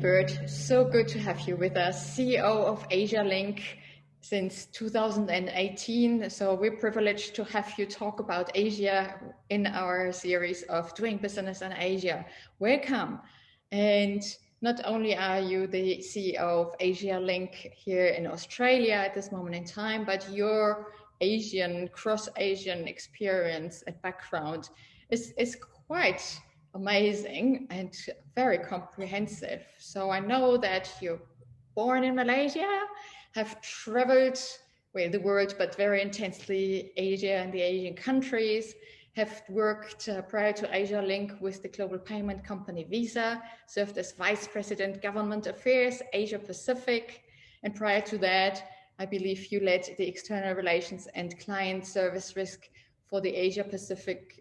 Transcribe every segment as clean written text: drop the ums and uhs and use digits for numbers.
Burtt. So good to have you with us, CEO of Asialink since 2018. So we're privileged to have you talk about Asia in our series of Doing Business in Asia. Welcome. And not only are you the CEO of Asialink here in Australia at this moment in time, but your cross-Asian experience and background is quite amazing and very comprehensive. So I know that you're born in Malaysia, have traveled the world, but very intensely Asia and the Asian countries, have worked prior to Asialink with the global payment company Visa, served as Vice President Government Affairs, Asia Pacific, and prior to that, I believe you led the external relations and client service risk for the Asia Pacific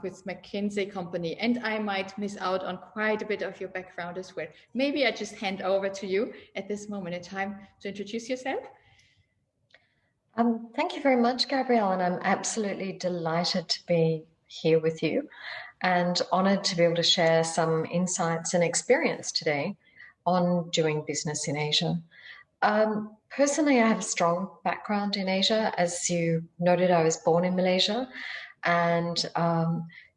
with McKinsey company. And I might miss out on quite a bit of your background as well. Maybe I just hand over to you at this moment in time to introduce yourself. Thank you very much, Gabrielle, and I'm absolutely delighted to be here with you and honoured to be able to share some insights and experience today on doing business in Asia. Personally, I have a strong background in Asia. As you noted, I was born in Malaysia and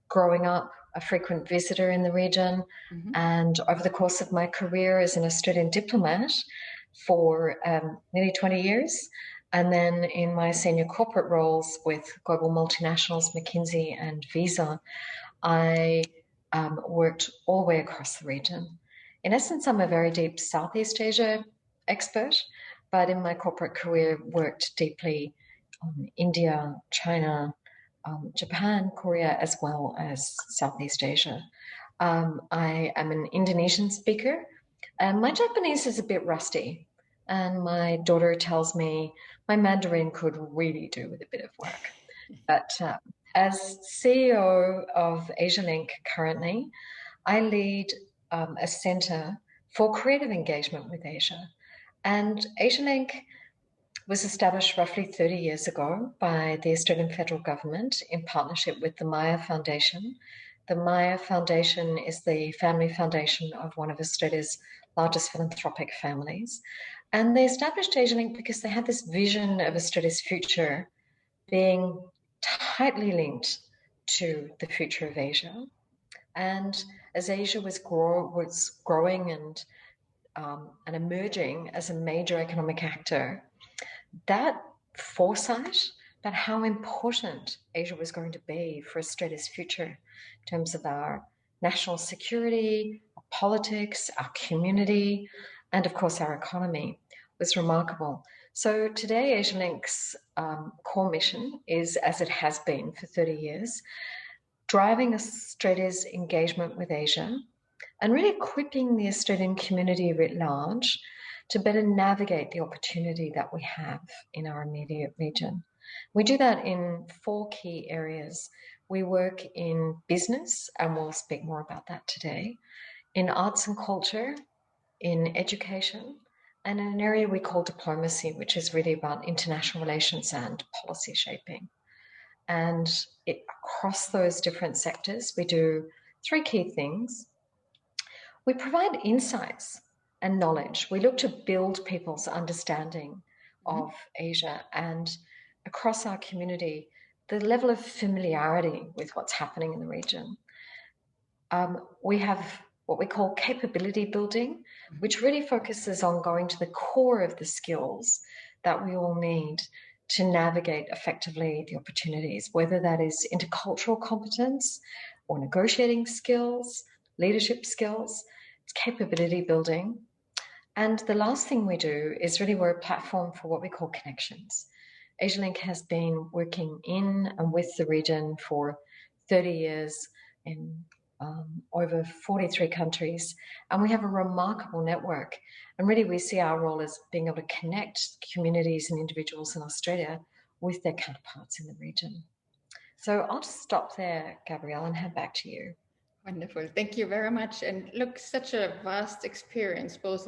growing up a frequent visitor in the region. Mm-hmm. And over the course of my career as an Australian diplomat for nearly 20 years, and then in my senior corporate roles with global multinationals, McKinsey and Visa, I worked all the way across the region. In essence, I'm a very deep Southeast Asia expert, but in my corporate career worked deeply on India, China, Japan, Korea, as well as Southeast Asia. I am an Indonesian speaker, and my Japanese is a bit rusty. And my daughter tells me my Mandarin could really do with a bit of work. But as CEO of Asialink currently, I lead a centre for creative engagement with Asia. And Asialink was established roughly 30 years ago by the Australian federal government in partnership with the Maya Foundation. The Maya Foundation is the family foundation of one of Australia's largest philanthropic families. And they established Asialink because they had this vision of Australia's future being tightly linked to the future of Asia. And as Asia was growing and emerging as a major economic actor, that foresight about how important Asia was going to be for Australia's future in terms of our national security, our politics, our community, and of course our economy was remarkable. So today Asialink's core mission is, as it has been for 30 years, driving Australia's engagement with Asia and really equipping the Australian community writ large to better navigate the opportunity that we have in our immediate region. We do that in 4 key areas. We work in business, and we'll speak more about that today, in arts and culture, in education, and in an area we call diplomacy, which is really about international relations and policy shaping. And across those different sectors, we do 3 key things. We provide insights and knowledge. We look to build people's understanding of Asia, and across our community, the level of familiarity with what's happening in the region. We have what we call capability building, which really focuses on going to the core of the skills that we all need to navigate effectively the opportunities, whether that is intercultural competence or negotiating skills, leadership skills. It's capability building. And the last thing we do is really we're a platform for what we call connections. Asialink has been working in and with the region for 30 years in over 43 countries, and we have a remarkable network. And really we see our role as being able to connect communities and individuals in Australia with their counterparts in the region. So I'll just stop there, Gabrielle, and hand back to you. Wonderful. Thank you very much. And look, such a vast experience, both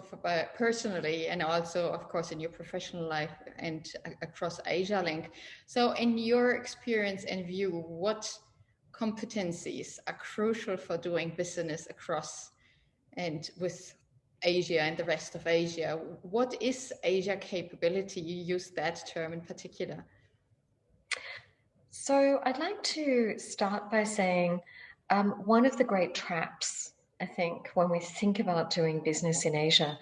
personally and also, of course, in your professional life and across Asialink. So in your experience and view, what competencies are crucial for doing business across and with Asia and the rest of Asia. What is Asia capability? You use that term in particular. So I'd like to start by saying one of the great traps, I think, when we think about doing business in Asia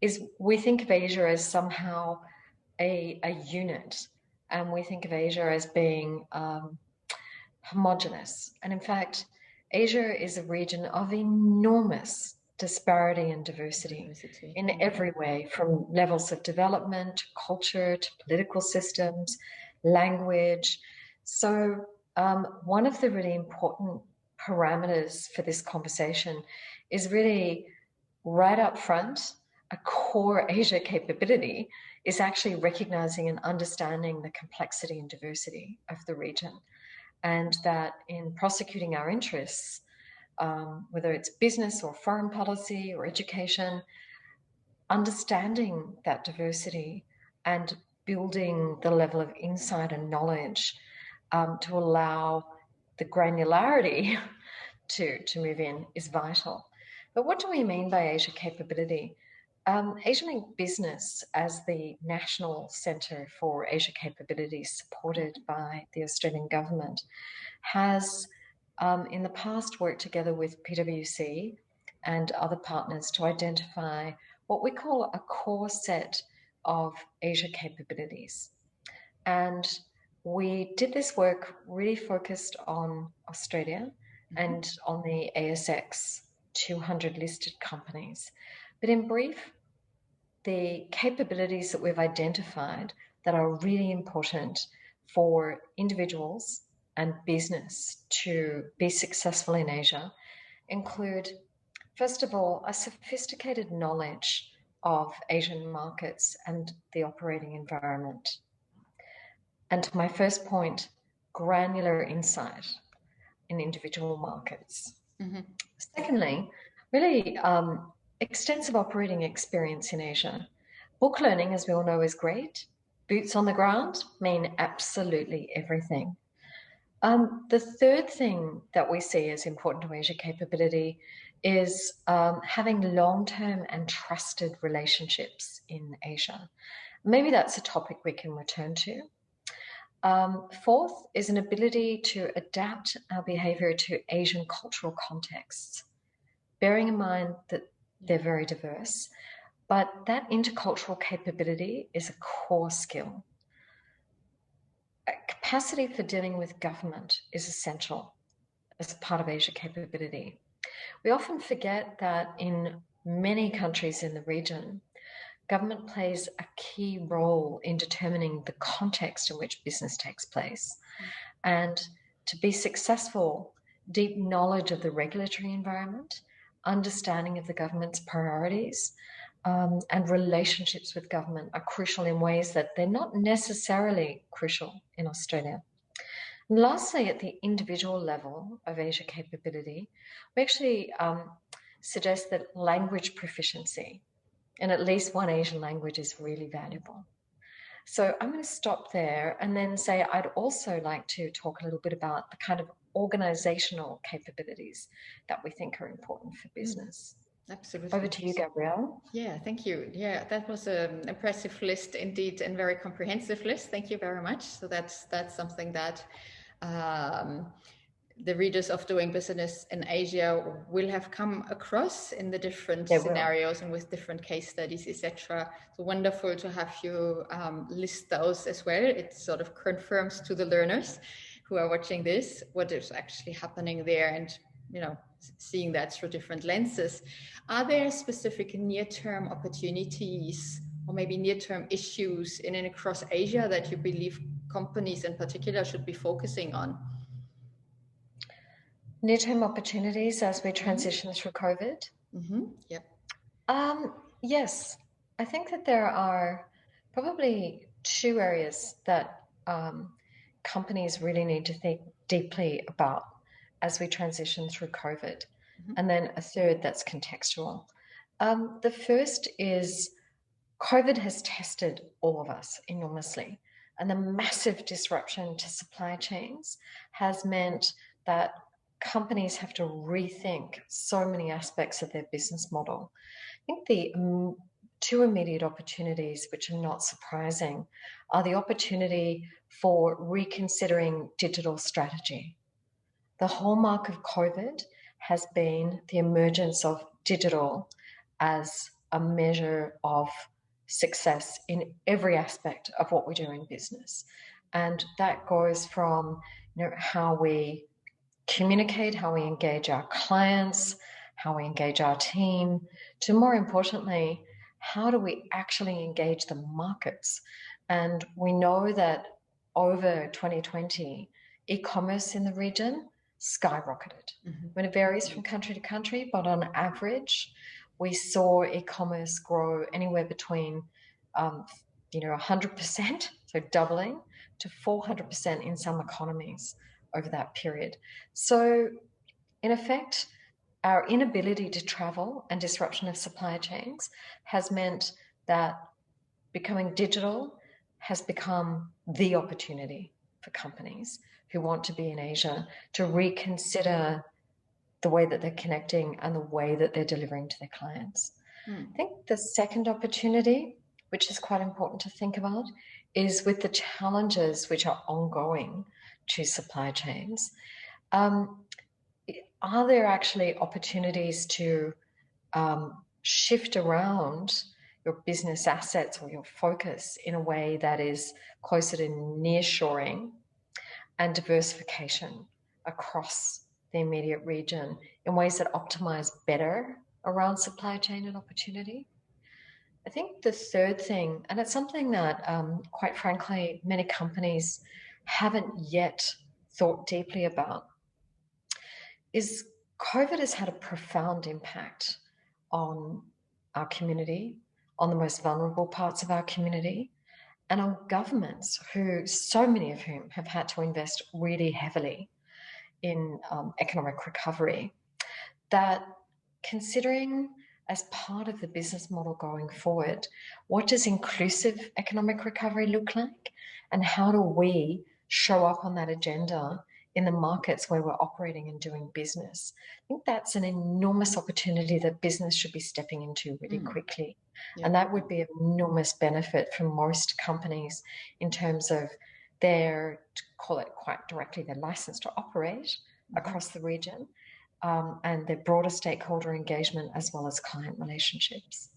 is we think of Asia as somehow a unit, and we think of Asia as being homogenous. And in fact, Asia is a region of enormous disparity and diversity in every way, from levels of development, to culture, to political systems, language. So one of the really important parameters for this conversation is really right up front, a core Asia capability is actually recognizing and understanding the complexity and diversity of the region. And that in prosecuting our interests, whether it's business or foreign policy or education, understanding that diversity and building the level of insight and knowledge to allow the granularity to move in is vital. But what do we mean by Asia capability? Asialink Business, as the national centre for Asia capabilities supported by the Australian government, has in the past worked together with PwC and other partners to identify what we call a core set of Asia capabilities. And we did this work really focused on Australia and on the ASX 200 listed companies. But in brief, the capabilities that we've identified that are really important for individuals and business to be successful in Asia include, first of all, a sophisticated knowledge of Asian markets and the operating environment. And to my first point, granular insight in individual markets. Secondly, really extensive operating experience in Asia. Book learning, as we all know, is great. Boots on the ground mean absolutely everything. The third thing that we see as important to Asia capability is having long-term and trusted relationships in Asia. Maybe that's a topic we can return to. Fourth is an ability to adapt our behavior to Asian cultural contexts, bearing in mind that they're very diverse, but that intercultural capability is a core skill. A capacity for dealing with government is essential as part of Asia capability. We often forget that in many countries in the region, government plays a key role in determining the context in which business takes place. And to be successful, deep knowledge of the regulatory environment, understanding of the government's priorities, and relationships with government are crucial in ways that they're not necessarily crucial in Australia. And lastly, at the individual level of Asia capability, we actually suggest that language proficiency in at least one Asian language is really valuable. So I'm going to stop there and then say I'd also like to talk a little bit about the kind of organizational capabilities that we think are important for business. Absolutely. Over to you, Gabriele. Yeah, thank you. Yeah, that was an impressive list indeed, and very comprehensive list. Thank you very much. So that's something that the readers of Doing Business in Asia will have come across in the different scenarios and with different case studies, etc. So wonderful to have you list those as well. It sort of confirms to the learners who are watching this what is actually happening there, and seeing that through different lenses. Are there specific near-term opportunities or maybe near-term issues in and across Asia that you believe companies in particular should be focusing on? Near-term opportunities as we transition through COVID? Yep. Yes, I think that there are probably two areas that companies really need to think deeply about as we transition through COVID, and then a third that's contextual. The first is COVID has tested all of us enormously, and the massive disruption to supply chains has meant that companies have to rethink so many aspects of their business model. think the two immediate opportunities, which are not surprising, are the opportunity for reconsidering digital strategy. The hallmark of COVID has been the emergence of digital as a measure of success in every aspect of what we do in business. And that goes from how we communicate, how we engage our clients, how we engage our team, to more importantly, how do we actually engage the markets? And we know that over 2020, e-commerce in the region skyrocketed. When it varies from country to country, but on average, we saw e-commerce grow anywhere between 100%, so doubling, to 400% in some economies over that period. So in effect, our inability to travel and disruption of supply chains has meant that becoming digital has become the opportunity for companies who want to be in Asia to reconsider the way that they're connecting and the way that they're delivering to their clients. I think the second opportunity, which is quite important to think about, is with the challenges which are ongoing to supply chains. Are there actually opportunities to shift around your business assets or your focus in a way that is closer to nearshoring and diversification across the immediate region in ways that optimize better around supply chain and opportunity? I think the third thing, and it's something that, quite frankly, many companies haven't yet thought deeply about, is COVID has had a profound impact on our community, on the most vulnerable parts of our community, and on governments, who, so many of whom have had to invest really heavily in economic recovery, that considering as part of the business model going forward, what does inclusive economic recovery look like? And how do we show up on that agenda in the markets where we're operating and doing business? I think that's an enormous opportunity that business should be stepping into really quickly. Yeah. And that would be an enormous benefit for most companies in terms of their, to call it quite directly, their license to operate across the region, and their broader stakeholder engagement as well as client relationships.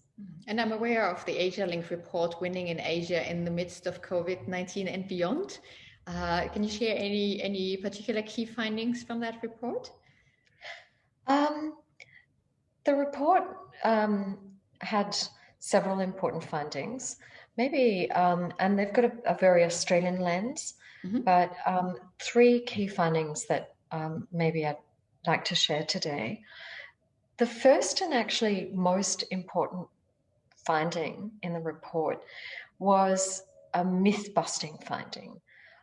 And I'm aware of the Asialink report, Winning in Asia in the Midst of COVID-19 and Beyond. Can you share any particular key findings from that report? The report had several important findings, maybe, and they've got a very Australian lens, but three key findings that maybe I'd like to share today. The first and actually most important finding in the report was a myth-busting finding.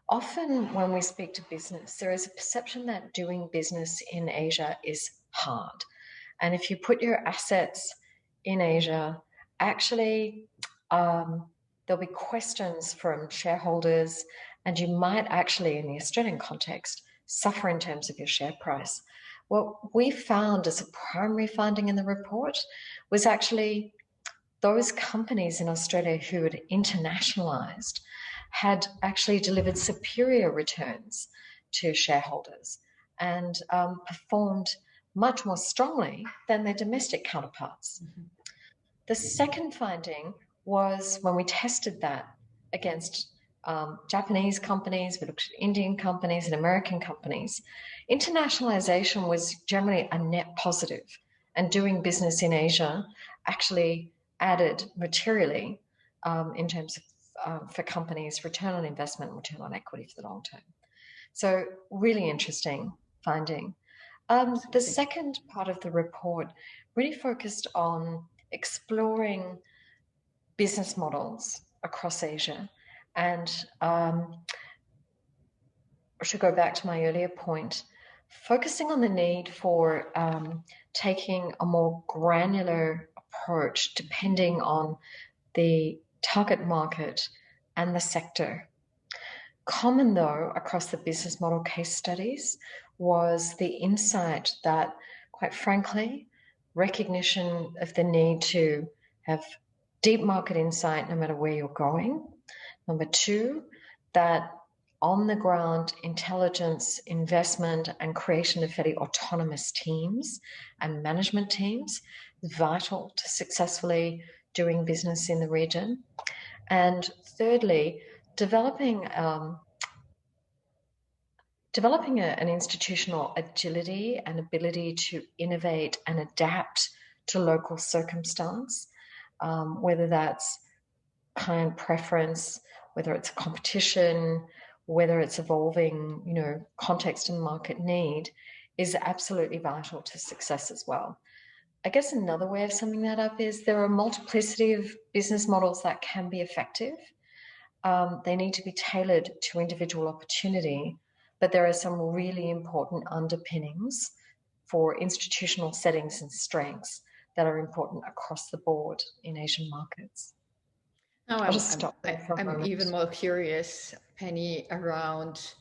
Often when we speak to business, there is a perception that doing business in Asia is hard. And if you put your assets in Asia, actually there'll be questions from shareholders, and you might actually, in the Australian context, suffer in terms of your share price. What we found as a primary finding in the report was actually those companies in Australia who had internationalized had actually delivered superior returns to shareholders and performed much more strongly than their domestic counterparts. The second finding was when we tested that against Japanese companies, we looked at Indian companies and American companies, internationalization was generally a net positive, and doing business in Asia actually added materially in terms of, for companies, return on investment and return on equity for the long term. So really interesting finding. The second part of the report really focused on exploring business models across Asia. And I should go back to my earlier point, focusing on the need for taking a more granular approach depending on the target market and the sector. Common, though, across the business model case studies was the insight that, quite frankly, recognition of the need to have deep market insight no matter where you're going. Number two, that on-the-ground intelligence, investment, and creation of fairly autonomous teams and management teams is vital to successfully doing business in the region. And thirdly, developing an institutional agility and ability to innovate and adapt to local circumstance, whether that's client preference, whether it's competition, whether it's evolving, context and market need, is absolutely vital to success as well. I guess another way of summing that up is there are a multiplicity of business models that can be effective. They need to be tailored to individual opportunity, but there are some really important underpinnings for institutional settings and strengths that are important across the board in Asian markets. Now I'm even more curious, Penny, around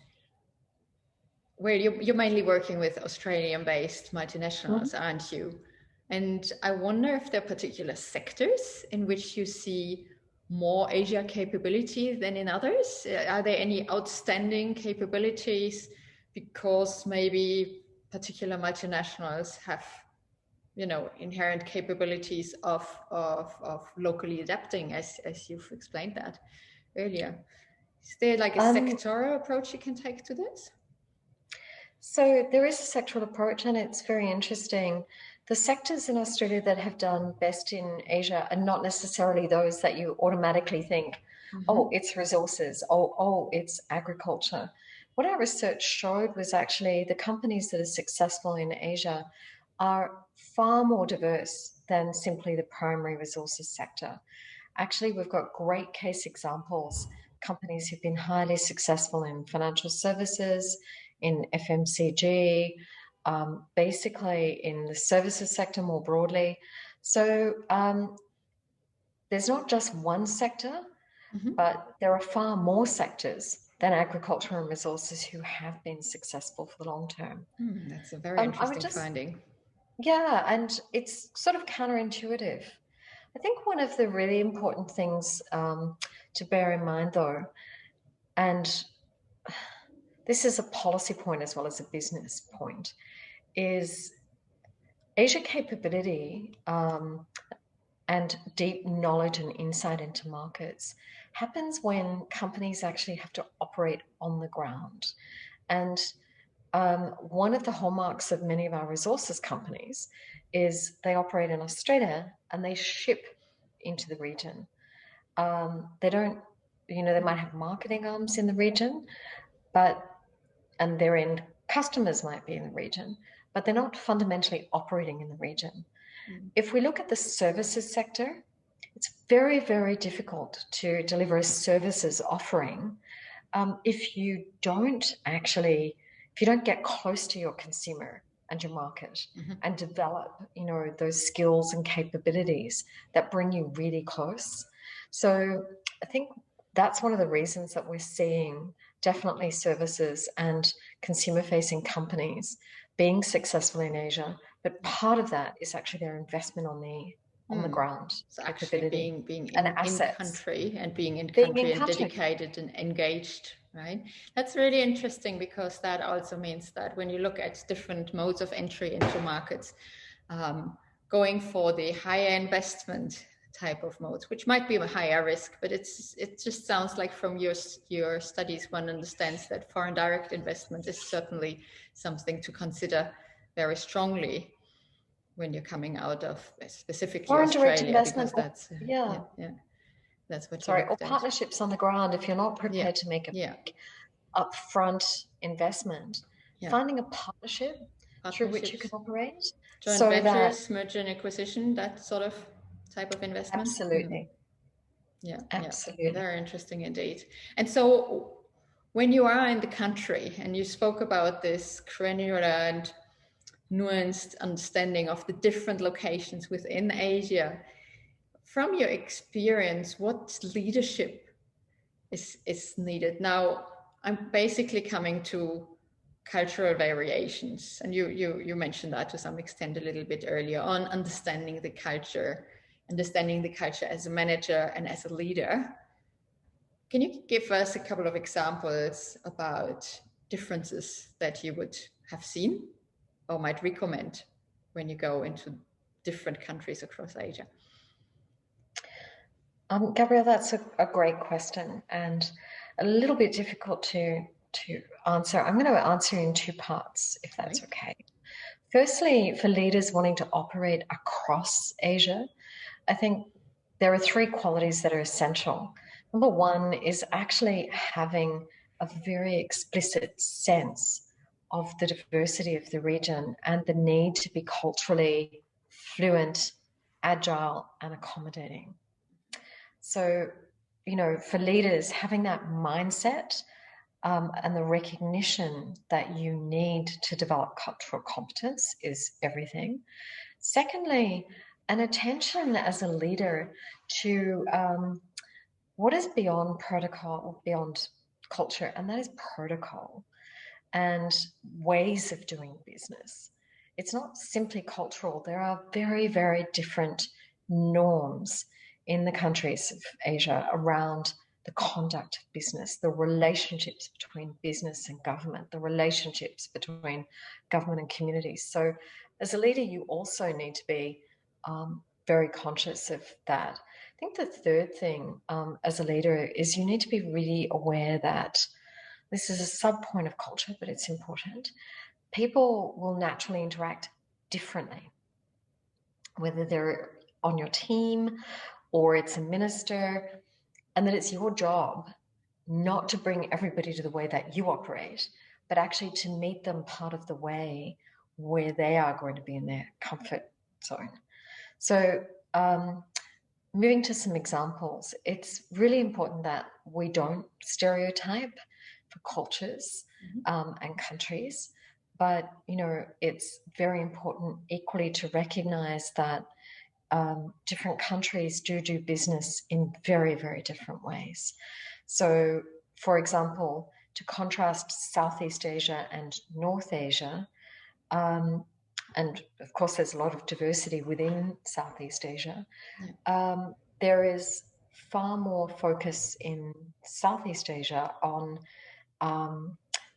where you're mainly working with Australian-based multinationals, aren't you? And I wonder if there are particular sectors in which you see more Asia capability than in others. Are there any outstanding capabilities because maybe particular multinationals have, inherent capabilities of locally adapting, as you've explained that earlier? Is there like a sectoral approach you can take to this? So there is a sectoral approach, and it's very interesting. The sectors in Australia that have done best in Asia are not necessarily those that you automatically think, oh, it's resources, oh, it's agriculture. What our research showed was actually the companies that are successful in Asia are far more diverse than simply the primary resources sector. Actually, we've got great case examples, companies who've been highly successful in financial services, in FMCG, basically in the services sector more broadly. So there's not just one sector, but there are far more sectors than agriculture and resources who have been successful for the long term. That's a very interesting finding. Yeah, and it's sort of counterintuitive. I think one of the really important things to bear in mind, though, and this is a policy point as well as a business point, is Asia capability and deep knowledge and insight into markets happens when companies actually have to operate on the ground. And one of the hallmarks of many of our resources companies is they operate in Australia and they ship into the region. They don't, they might have marketing arms in the region, and their end customers might be in the region, but they're not fundamentally operating in the region. If we look at the services sector, it's very, very difficult to deliver a services offering if you don't get close to your consumer and your market and develop, those skills and capabilities that bring you really close. So I think that's one of the reasons that we're seeing definitely services and consumer-facing companies being successful in Asia, but part of that is actually their investment on the ground. So actually being in country and being in country and dedicated and engaged, right? That's really interesting, because that also means that when you look at different modes of entry into markets, going for the higher investment type of modes, which might be a higher risk, but it just sounds like from your studies, one understands that foreign direct investment is certainly something to consider very strongly when you're coming out of specifically foreign Australia, because that's that's what. Or partnerships on the ground. If you're not prepared to make a big upfront investment, finding a partnership through which you can operate, joint ventures, merger and acquisition, that sort of type of investment. Absolutely. Absolutely. Very interesting indeed. And so when you are in the country and you spoke about this granular and nuanced understanding of the different locations within Asia, from your experience, what leadership is needed? Now, I'm basically coming to cultural variations. And you mentioned that to some extent a little bit earlier on, understanding the culture as a manager and as a leader. Can you give us a couple of examples about differences that you would have seen or might recommend when you go into different countries across Asia? Gabrielle, that's a great question and a little bit difficult to answer. I'm going to answer in two parts, if that's okay. Firstly, for leaders wanting to operate across Asia, I think there are three qualities that are essential. Number one is actually having a very explicit sense of the diversity of the region and the need to be culturally fluent, agile, and accommodating. So, for leaders, having that mindset and the recognition that you need to develop cultural competence is everything. Secondly, an attention as a leader to what is beyond protocol, beyond culture, and that is protocol and ways of doing business. It's not simply cultural. There are very, very different norms in the countries of Asia around the conduct of business, the relationships between business and government, the relationships between government and communities. So as a leader, you also need to be very conscious of that. I think the third thing as a leader is you need to be really aware that this is a sub point of culture, but it's important. People will naturally interact differently, whether they're on your team or it's a minister, and that it's your job not to bring everybody to the way that you operate, but actually to meet them part of the way where they are going to be in their comfort zone. So moving to some examples, it's really important that we don't stereotype for cultures and countries, but it's very important equally to recognize that different countries do business in very, very different ways. So, for example, to contrast Southeast Asia and North Asia, and of course there's a lot of diversity within Southeast Asia, there is far more focus in Southeast Asia on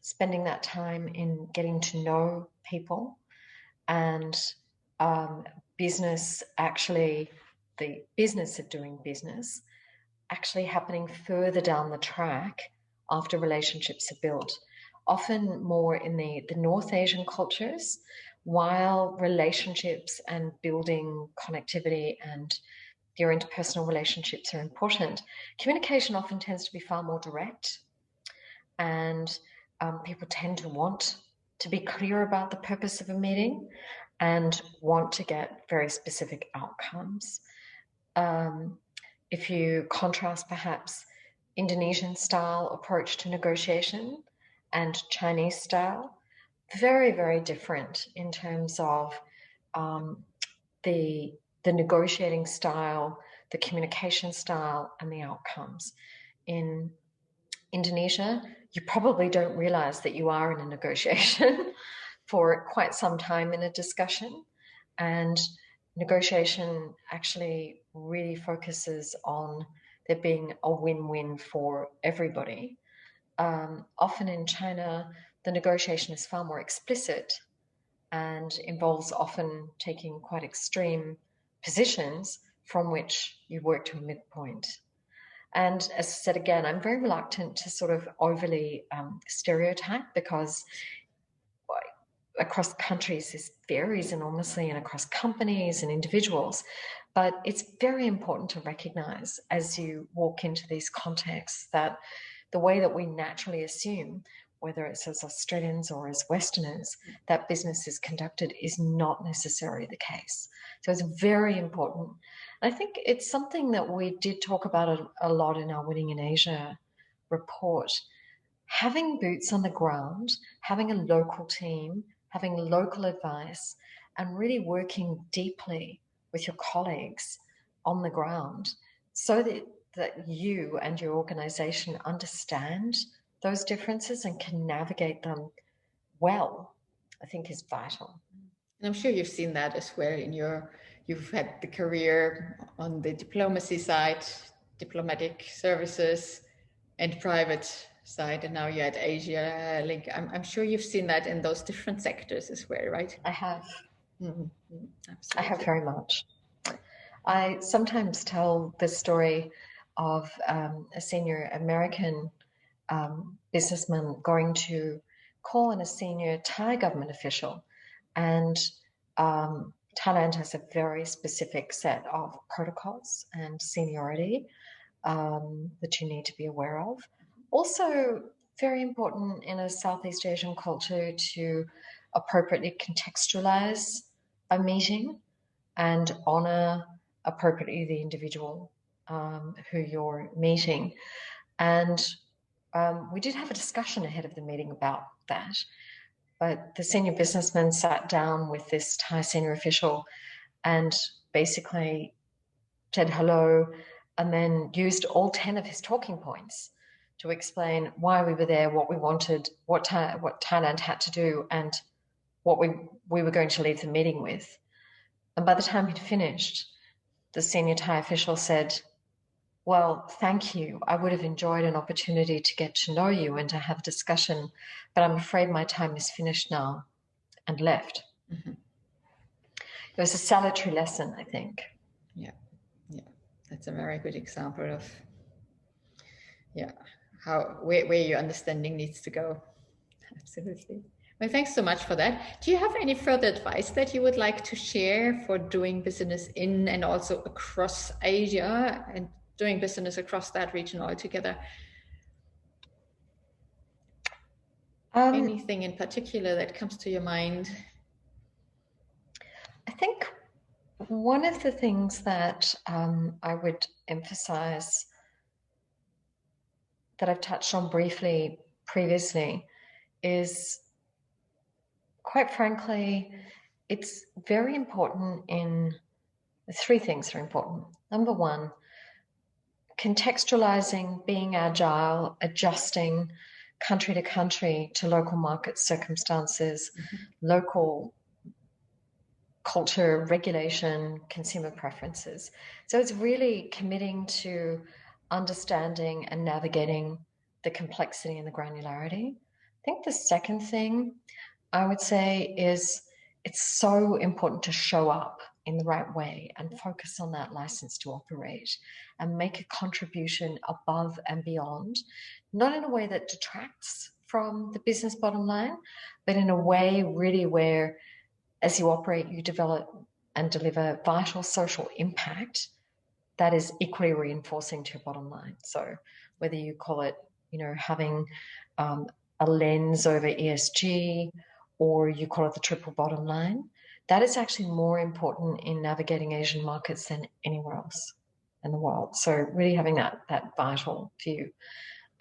spending that time in getting to know people and business, actually the business of doing business actually happening further down the track after relationships are built, often more in the North Asian cultures. While relationships and building connectivity and your interpersonal relationships are important, communication often tends to be far more direct, and people tend to want to be clear about the purpose of a meeting and want to get very specific outcomes. If you contrast perhaps Indonesian style approach to negotiation and Chinese style, very, very different in terms of the negotiating style, the communication style, and the outcomes. In Indonesia, you probably don't realize that you are in a negotiation for quite some time in a discussion, and negotiation actually really focuses on there being a win-win for everybody. Often in China, the negotiation is far more explicit and involves often taking quite extreme positions from which you work to a midpoint. And as I said again, I'm very reluctant to sort of overly stereotype, because across countries this varies enormously, and across companies and individuals. But it's very important to recognize as you walk into these contexts that the way that we naturally assume, whether it's as Australians or as Westerners, that business is conducted is not necessarily the case. So it's very important. And I think it's something that we did talk about a lot in our Winning in Asia report. Having boots on the ground, having a local team, having local advice, and really working deeply with your colleagues on the ground so that you and your organization understand those differences and can navigate them well, I think is vital. And I'm sure you've seen that as well you've had the career on the diplomacy side, diplomatic services, and private side, and now you're at Asialink. I'm sure you've seen that in those different sectors as well, right? I have. Mm-hmm. I have very much. I sometimes tell the story of a senior American businessman going to call on a senior Thai government official, and Thailand has a very specific set of protocols and seniority that you need to be aware of. Also, very important in a Southeast Asian culture to appropriately contextualize a meeting and honor appropriately the individual who you're meeting. And we did have a discussion ahead of the meeting about that. But the senior businessman sat down with this Thai senior official and basically said hello, and then used all 10 of his talking points to explain why we were there, what we wanted, what Thailand had to do, and what we were going to leave the meeting with. And by the time he'd finished, the senior Thai official said, "Well, thank you. I would have enjoyed an opportunity to get to know you and to have a discussion, but I'm afraid my time is finished now," and left. Mm-hmm. It was a salutary lesson, I think. Yeah. That's a very good example of, where your understanding needs to go. Absolutely. Well, thanks so much for that. Do you have any further advice that you would like to share for doing business in and also across Asia and doing business across that region altogether? Anything in particular that comes to your mind? I think one of the things that I would emphasize that I've touched on briefly previously is, quite frankly, it's very important three things are important. Number one, contextualizing, being agile, adjusting country to country to local market circumstances, local culture, regulation, consumer preferences. So it's really committing to understanding and navigating the complexity and the granularity. I think the second thing I would say is it's so important to show up in the right way and focus on that license to operate and make a contribution above and beyond, not in a way that detracts from the business bottom line, but in a way really where as you operate, you develop and deliver vital social impact that is equally reinforcing to your bottom line. So whether you call it, having a lens over ESG, or you call it the triple bottom line, that is actually more important in navigating Asian markets than anywhere else in the world. So really having that vital view.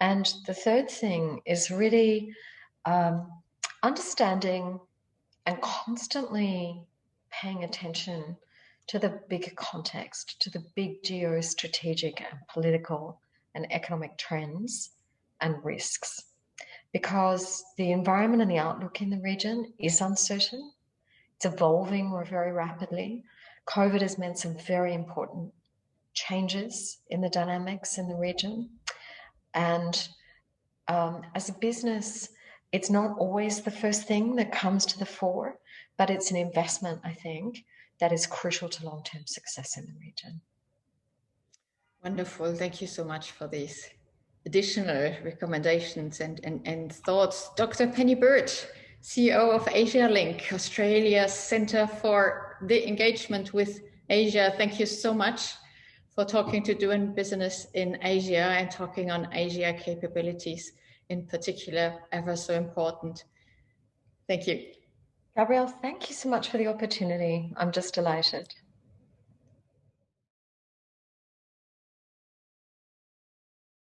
And the third thing is really understanding and constantly paying attention to the bigger context, to the big geostrategic and political and economic trends and risks. Because the environment and the outlook in the region is uncertain. It's evolving very rapidly. COVID has meant some very important changes in the dynamics in the region. And as a business, it's not always the first thing that comes to the fore, but it's an investment, I think, that is crucial to long-term success in the region. Wonderful. Thank you so much for these additional recommendations and thoughts. Dr. Penny Burtt, CEO of Asialink, Australia's Centre for the Engagement with Asia. Thank you so much for talking to doing business in Asia and talking on Asia capabilities in particular, ever so important. Thank you. Gabrielle, thank you so much for the opportunity. I'm just delighted.